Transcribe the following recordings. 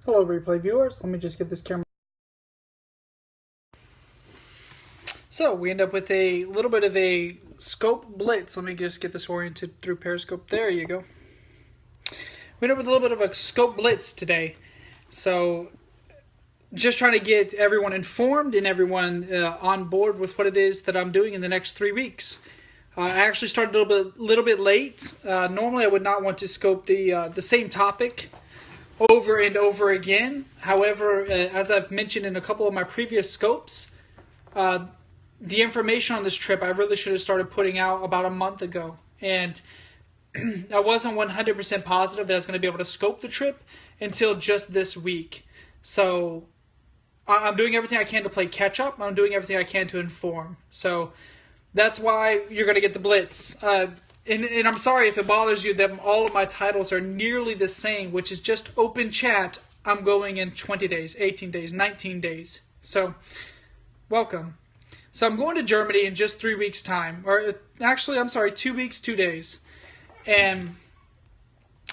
Hello replay viewers, let me just get this camera. So we end up with a little bit of a scope blitz. Let me just get this oriented through Periscope. There you go. We end up with a little bit of a scope blitz today. So just trying to get everyone informed and everyone on board with what it is that I'm doing in the next 3 weeks. I actually started a little bit late. Normally I would not want to scope the same topic over and over again. However, as I've mentioned in a couple of my previous scopes, the information on this trip I really should have started putting out about a month ago. And I wasn't 100% positive that I was going to be able to scope the trip until just this week. So I'm doing everything I can to play catch up. I'm doing everything I can to inform. So that's why you're going to get the blitz. And I'm sorry if it bothers you that all of my titles are nearly the same, which is just open chat. I'm going in 20 days, 18 days, 19 days. So, welcome. So I'm going to Germany in just 3 weeks' time. Or actually, I'm sorry, 2 weeks, 2 days. And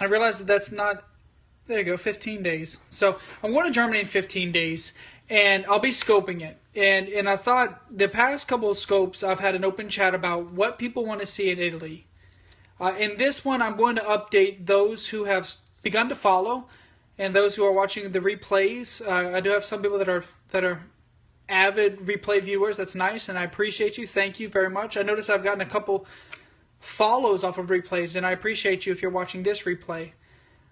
I realized that that's not, there you go, 15 days. So I'm going to Germany in 15 days. And I'll be scoping it. And I thought the past couple of scopes, I've had an open chat about what people want to see in Italy. In this one, I'm going to update those who have begun to follow and those who are watching the replays. I do have some people that are avid replay viewers. That's nice, and I appreciate you. Thank you very much. I notice I've gotten a couple follows off of replays, and I appreciate you if you're watching this replay.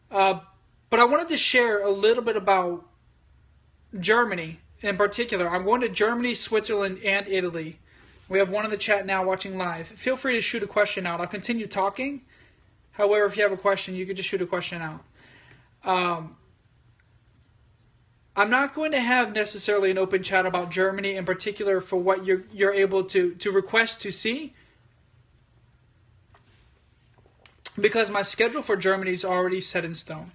But I wanted to share a little bit about Germany in particular. I'm going to Germany, Switzerland, and Italy. We have one in the chat now watching live. Feel free to shoot a question out. I'll continue talking. However, if you have a question, you can just shoot a question out. I'm not going to have necessarily an open chat about Germany in particular for what you're able to request to see, because my schedule for Germany is already set in stone.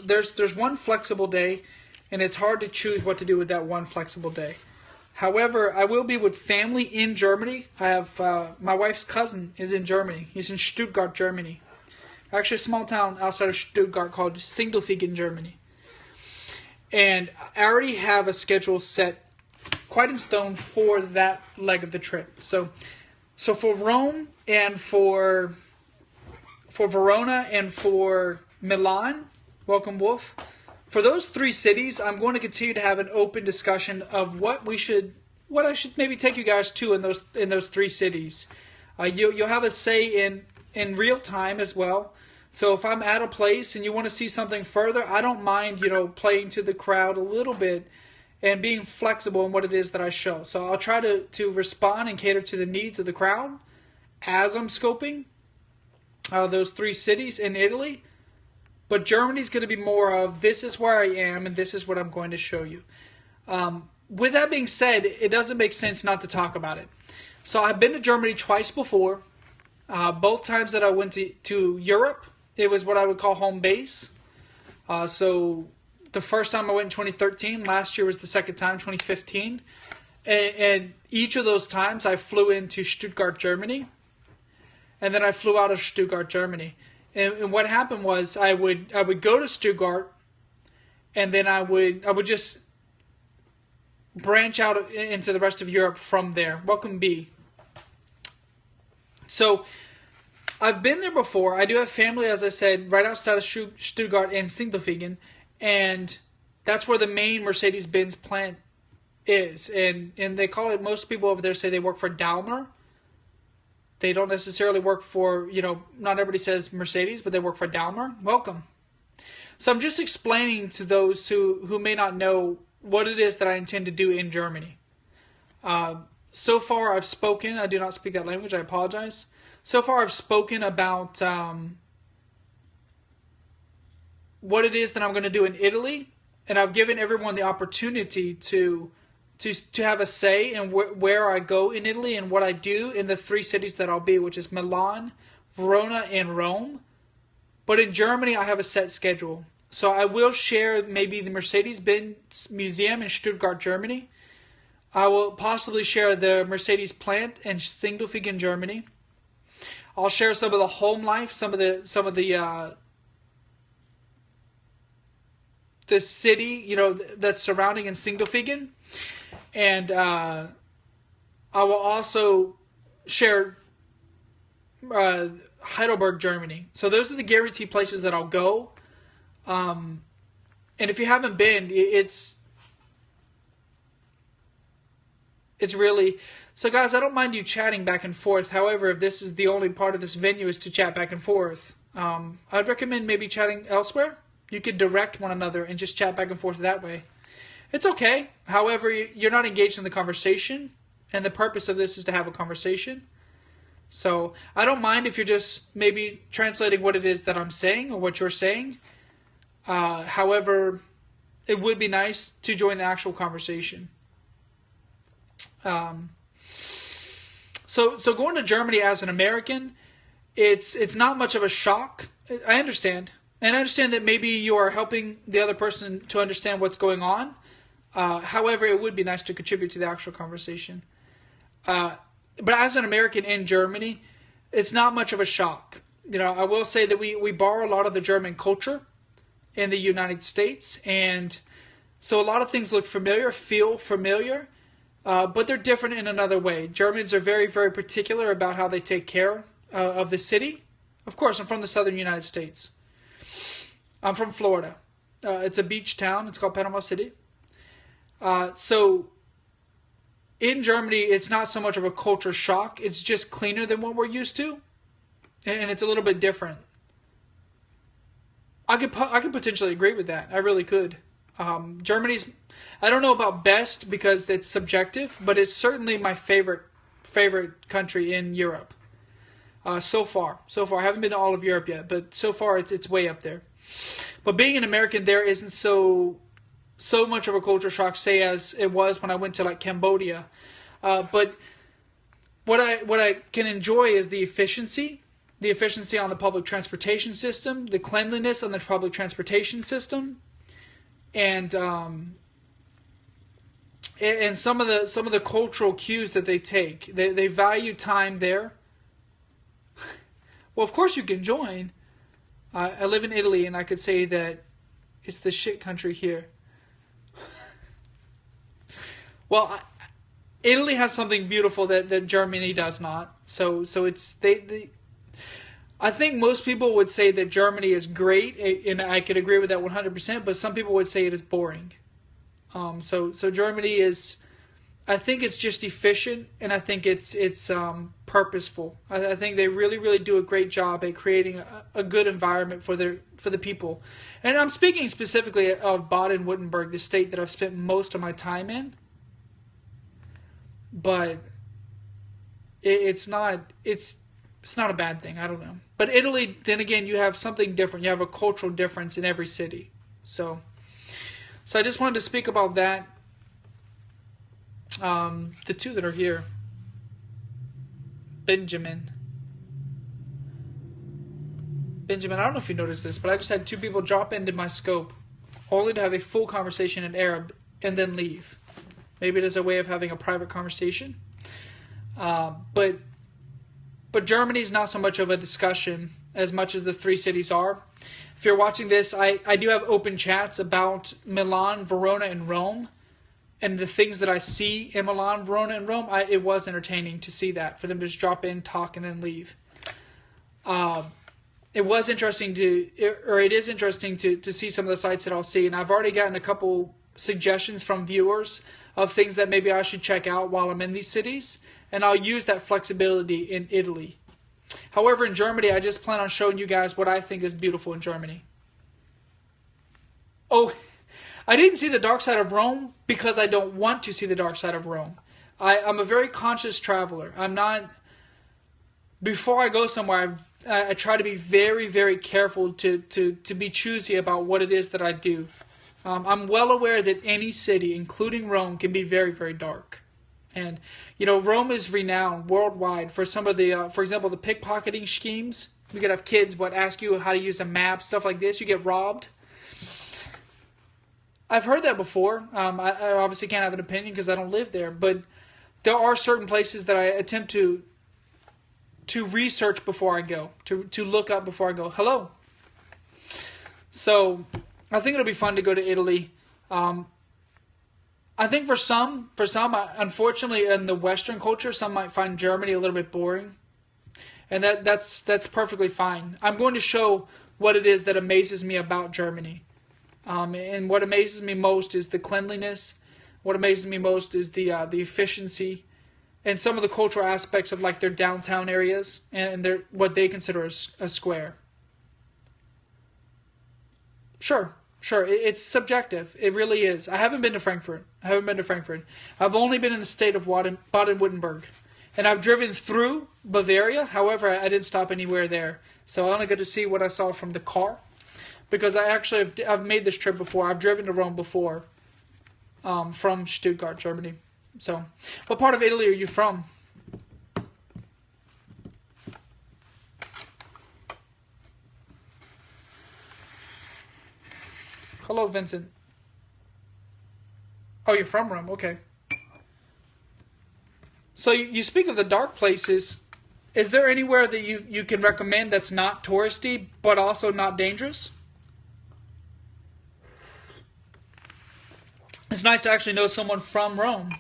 There's one flexible day, and it's hard to choose what to do with that one flexible day. However, I will be with family in Germany. I have my wife's cousin is in Germany. He's in Stuttgart, Germany. Actually, a small town outside of Stuttgart called Sindelfingen, Germany. And I already have a schedule set quite in stone for that leg of the trip. So for Rome and for Verona and for Milan, welcome Wolf. For those 3 cities, I'm going to continue to have an open discussion of what I should maybe take you guys to in those 3 cities. You'll have a say in real time as well. So if I'm at a place and you want to see something further, I don't mind playing to the crowd a little bit and being flexible in what it is that I show. So I'll try to respond and cater to the needs of the crowd as I'm scoping those 3 cities in Italy. But Germany's going to be more of, this is where I am and this is what I'm going to show you. With that being said, it doesn't make sense not to talk about it. So I've been to Germany twice before. Both times that I went to Europe, it was what I would call home base. So the first time I went in 2013. Last year was the second time, 2015. And each of those times I flew into Stuttgart, Germany. And then I flew out of Stuttgart, Germany. And what happened was I would go to Stuttgart, and then I would just branch out into the rest of Europe from there. Welcome, B. So I've been there before. I do have family, as I said, right outside of Stuttgart and Sindelfingen, and that's where the main Mercedes-Benz plant is. And they call it, most people over there say they work for Daimler. They don't necessarily work for, not everybody says Mercedes, but they work for Daimler. Welcome. So I'm just explaining to those who may not know what it is that I intend to do in Germany. So far I've spoken. I do not speak that language. I apologize. So far I've spoken about what it is that I'm going to do in Italy. And I've given everyone the opportunity to have a say in where I go in Italy and what I do in the 3 cities that I'll be, which is Milan, Verona, and Rome. But in Germany, I have a set schedule. So I will share maybe the Mercedes-Benz Museum in Stuttgart, Germany. I will possibly share the Mercedes plant in Sindelfingen, Germany. I'll share some of the home life, some of the the city, that's surrounding in Sindelfingen. And I will also share Heidelberg, Germany. So those are the guaranteed places that I'll go. And if you haven't been, it's really... So guys, I don't mind you chatting back and forth. However, if this is the only part of this venue is to chat back and forth, I'd recommend maybe chatting elsewhere. You could direct one another and just chat back and forth that way. It's okay. However, you're not engaged in the conversation, and the purpose of this is to have a conversation. So I don't mind if you're just maybe translating what it is that I'm saying or what you're saying. However, it would be nice to join the actual conversation. So going to Germany as an American, it's not much of a shock. I understand. And I understand that maybe you are helping the other person to understand what's going on. However, it would be nice to contribute to the actual conversation. But as an American in Germany, it's not much of a shock. I will say that we borrow a lot of the German culture in the United States. And so a lot of things look familiar, feel familiar. But they're different in another way. Germans are very, very particular about how they take care of the city. Of course, I'm from the southern United States. I'm from Florida. It's a beach town. It's called Panama City. So in Germany, it's not so much of a culture shock. It's just cleaner than what we're used to. And it's a little bit different. I could potentially agree with that. I really could. Germany's, I don't know about best because it's subjective, but it's certainly my favorite country in Europe. So far, I haven't been to all of Europe yet, but so far it's way up there. But being an American there isn't so much of a culture shock, say, as it was when I went to like Cambodia. But what I can enjoy is the efficiency on the public transportation system, the cleanliness on the public transportation system. And some of the cultural cues that they take, they value time there. Well, of course you can join. I live in Italy, and I could say that it's the shit country here. Well, Italy has something beautiful that Germany does not. So it's they. I think most people would say that Germany is great, and I could agree with that 100%, but some people would say it is boring. So Germany is, I think it's just efficient, and I think it's purposeful. I think they really, really do a great job at creating a good environment for the people. And I'm speaking specifically of Baden-Württemberg, the state that I've spent most of my time in. But it's not a bad thing. I don't know. But Italy, then again, you have something different. You have a cultural difference in every city. So I just wanted to speak about that. The two that are here. Benjamin, I don't know if you noticed this, but I just had two people drop into my scope, only to have a full conversation in Arab and then leave. Maybe it is a way of having a private conversation. But Germany is not so much of a discussion as much as the three cities are. If you're watching this, I do have open chats about Milan, Verona, and Rome. And the things that I see in Milan, Verona, and Rome, it was entertaining to see that. For them to just drop in, talk, and then leave. It is interesting to see some of the sites that I'll see. And I've already gotten a couple suggestions from viewers of things that maybe I should check out while I'm in these cities. And I'll use that flexibility in Italy. However, in Germany, I just plan on showing you guys what I think is beautiful in Germany. Oh, I didn't see the dark side of Rome because I don't want to see the dark side of Rome. I'm a very conscious traveler. I'm not... Before I go somewhere, I try to be very, very careful to be choosy about what it is that I do. I'm well aware that any city, including Rome, can be very, very dark. And, Rome is renowned worldwide for some of the, for example, the pickpocketing schemes. You could have kids, ask you how to use a map, stuff like this. You get robbed. I've heard that before. I obviously can't have an opinion because I don't live there. But there are certain places that I attempt to research before I go, to look up before I go. Hello. So I think it'll be fun to go to Italy. I think for some, unfortunately, in the Western culture, some might find Germany a little bit boring, and that's perfectly fine. I'm going to show what it is that amazes me about Germany, and what amazes me most is the cleanliness. What amazes me most is the efficiency, and some of the cultural aspects of like their downtown areas and their what they consider a square. Sure. Sure, it's subjective. It really is. I haven't been to Frankfurt. I've only been in the state of Baden-Württemberg. And I've driven through Bavaria. However, I didn't stop anywhere there. So I only got to see what I saw from the car. Because I've made this trip before. I've driven to Rome before from Stuttgart, Germany. So, what part of Italy are you from? Hello, Vincent. Oh, you're from Rome. Okay. So you speak of the dark places. Is there anywhere that you can recommend that's not touristy but also not dangerous? It's nice to actually know someone from Rome.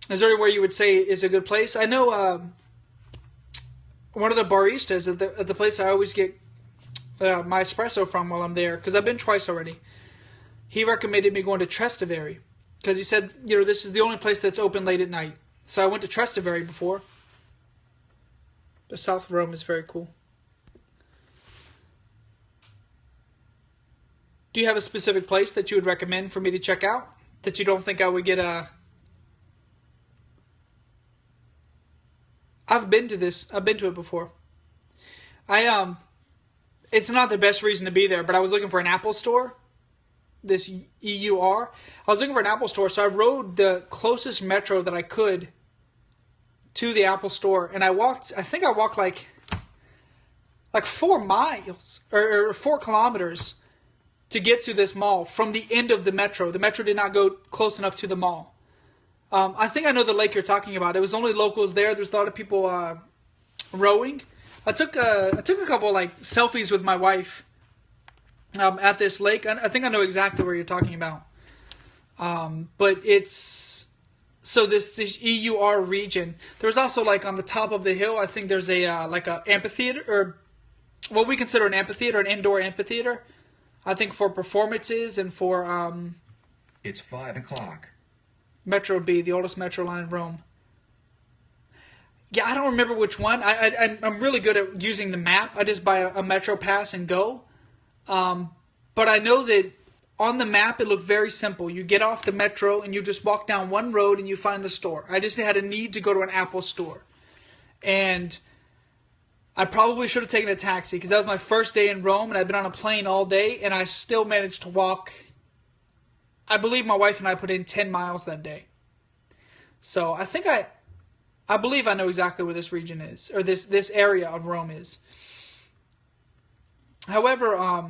Is there anywhere you would say is a good place? I know one of the baristas at the place I always get my espresso from while I'm there, because I've been twice already. He recommended me going to Trastevere, because he said, this is the only place that's open late at night. So I went to Trastevere before. The south of Rome is very cool. Do you have a specific place that you would recommend for me to check out that you don't think I would get a... I've been to it before. It's not the best reason to be there, but I was looking for an Apple store. This EUR. I was looking for an Apple store, so I rode the closest metro that I could to the Apple store, and I think I walked like 4 miles or 4 kilometers to get to this mall from the end of the metro. The metro did not go close enough to the mall. I think I know the lake you're talking about. It was only locals there. There's a lot of people rowing. I took a couple selfies with my wife at this lake. I think I know exactly where you're talking about. But it's this EUR region. There's also on the top of the hill. I think there's a amphitheater, or what we consider an amphitheater, an indoor amphitheater. I think for performances and for It's 5 o'clock. Metro B, the oldest metro line in Rome. Yeah, I don't remember which one. I'm really good at using the map. I just buy a Metro Pass and go. But I know that on the map it looked very simple. You get off the metro and you just walk down one road and you find the store. I just had a need to go to an Apple store. And I probably should have taken a taxi because that was my first day in Rome and I'd been on a plane all day and I still managed to walk. I believe my wife and I put in 10 miles that day. So I think I believe I know exactly where this region is, or this area of Rome is. However,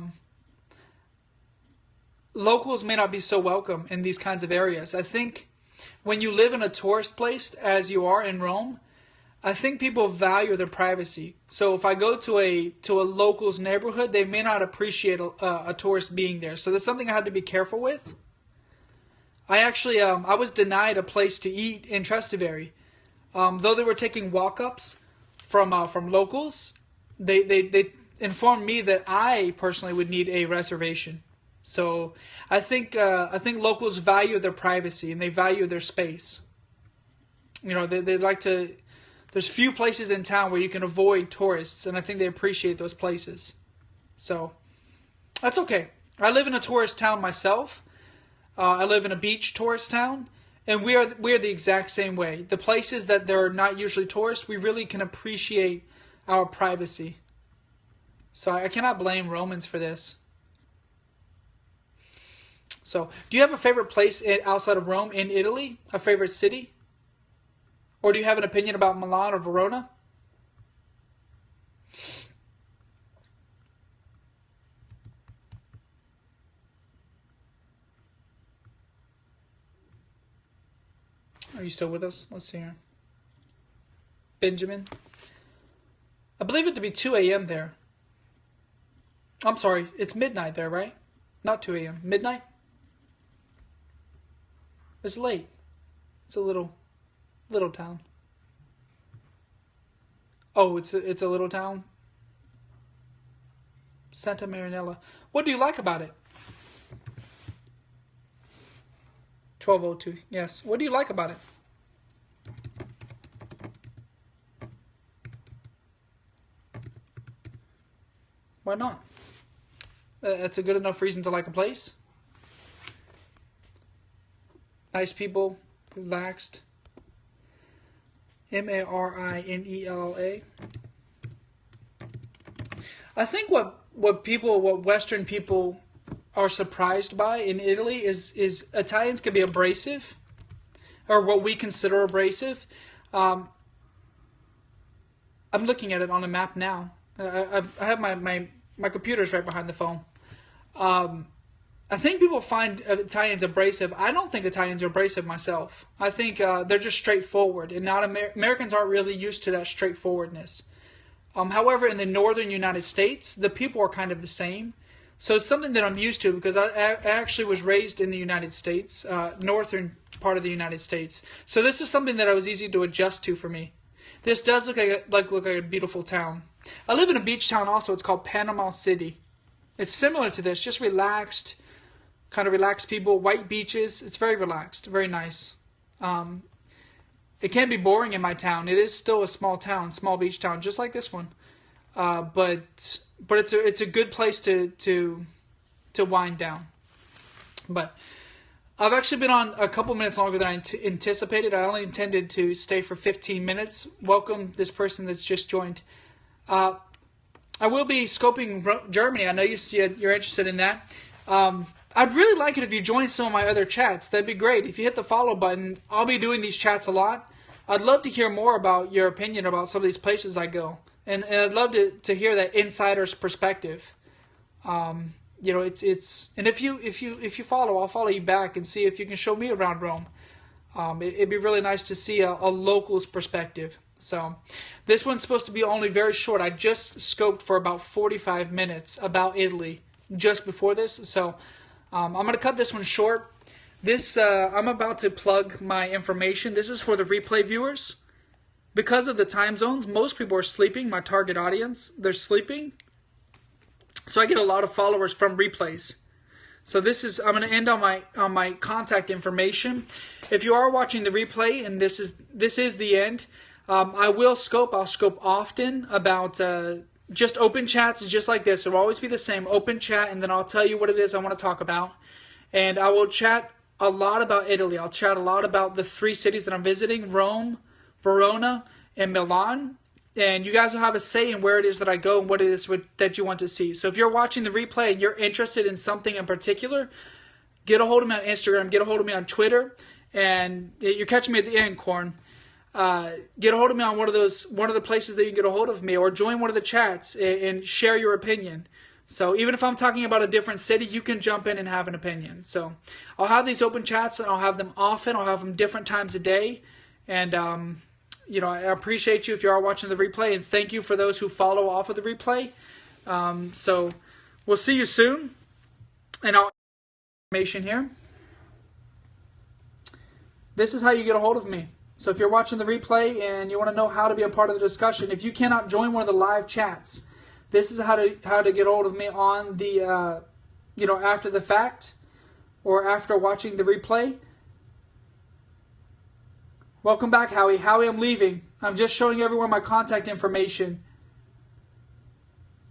locals may not be so welcome in these kinds of areas. I think when you live in a tourist place, as you are in Rome, I think people value their privacy. So if I go to a local's neighborhood, they may not appreciate a tourist being there. So that's something I had to be careful with. I actually I was denied a place to eat in Trastevere. Though they were taking walk-ups from locals, they informed me that I personally would need a reservation. So I think locals value their privacy and they value their space. They like to. There's few places in town where you can avoid tourists, and I think they appreciate those places. So that's okay. I live in a tourist town myself. I live in a beach tourist town. And we are the exact same way. The places that there are not usually tourists, we really can appreciate our privacy. So I cannot blame Romans for this. So, do you have a favorite place outside of Rome in Italy? A favorite city? Or do you have an opinion about Milan or Verona? Are you still with us? Let's see here. Benjamin. I believe it to be 2 a.m. there. I'm sorry, it's midnight there, right? Not 2 a.m. Midnight? It's late. It's a little town. Oh, it's a little town? Santa Marinella. What do you like about it? 12:02. Yes. What do you like about it? Why not? That's a good enough reason to like a place. Nice people, relaxed. Marinella. I think what Western people are surprised by in Italy is Italians can be abrasive, or what we consider abrasive. I'm looking at it on a map now. I have my computer's right behind the phone. I think people find Italians abrasive. I don't think Italians are abrasive myself. I think they're just straightforward, and not Americans aren't really used to that straightforwardness. However, in the northern United States, the people are kind of the same. So it's something that I'm used to because I actually was raised in the United States, northern part of the United States. So this is something that I was easy to adjust to for me. This does look like a beautiful town. I live in a beach town also. It's called Panama City. It's similar to this, just relaxed, kind of relaxed people, white beaches. It's very relaxed, very nice. It can be boring in my town. It is still a small town, small beach town, just like this one. But it's a good place to wind down. But I've actually been on a couple minutes longer than I anticipated. I only intended to stay for 15 minutes. Welcome this person that's just joined. I will be scoping Germany. I know you're interested in that. I'd really like it if you join some of my other chats. That'd be great. If you hit the follow button, I'll be doing these chats a lot. I'd love to hear more about your opinion about some of these places I go. And I'd love to hear that insider's perspective. It's and if you follow, I'll follow you back and see if you can show me around Rome. It'd be really nice to see a local's perspective. So this one's supposed to be only very short. I just scoped for about 45 minutes about Italy just before this. So I'm going to cut this one short. I'm about to plug my information. This is for the replay viewers. Because of the time zones, most people are sleeping. My target audience, they're sleeping. So I get a lot of followers from replays. So I'm going to end on my contact information. If you are watching the replay and this is the end, I'll scope often about just open chats just like this. It'll always be the same, open chat, and then I'll tell you what it is I want to talk about. And I will chat a lot about Italy. I'll chat a lot about the 3 cities that I'm visiting, Rome, Verona, and Milan. And you guys will have a say in where it is that I go and what it is that you want to see. So if you're watching the replay and you're interested in something in particular, get a hold of me on Instagram, get a hold of me on Twitter, and you're catching me at the end, Corn. Get a hold of me on one of the places that you can get a hold of me, or join one of the chats and share your opinion. So even if I'm talking about a different city, you can jump in and have an opinion. So I'll have these open chats, and I'll have them often. I'll have them different times a day. And, I appreciate you if you are watching the replay, and thank you for those who follow off of the replay. So we'll see you soon. And I'll information here. This is how you get a hold of me. So if you're watching the replay and you want to know how to be a part of the discussion, if you cannot join one of the live chats, this is how to get a hold of me on the, after the fact or after watching the replay. Welcome back, Howie. Howie, I'm leaving. I'm just showing everyone my contact information.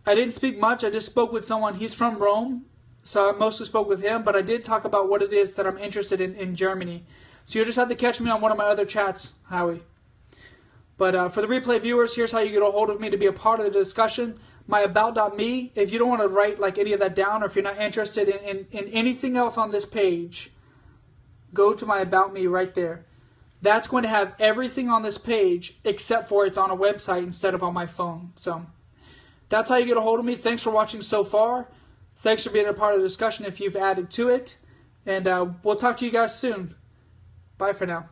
I didn't speak much. I just spoke with someone. He's from Rome, so I mostly spoke with him, but I did talk about what it is that I'm interested in Germany. So you'll just have to catch me on one of my other chats, Howie. But for the replay viewers, here's how you get a hold of me to be a part of the discussion. My about.me, if you don't want to write like any of that down, or if you're not interested in anything else on this page, go to my about me right there. That's going to have everything on this page except for it's on a website instead of on my phone. So that's how you get a hold of me. Thanks for watching so far. Thanks for being a part of the discussion if you've added to it. And we'll talk to you guys soon. Bye for now.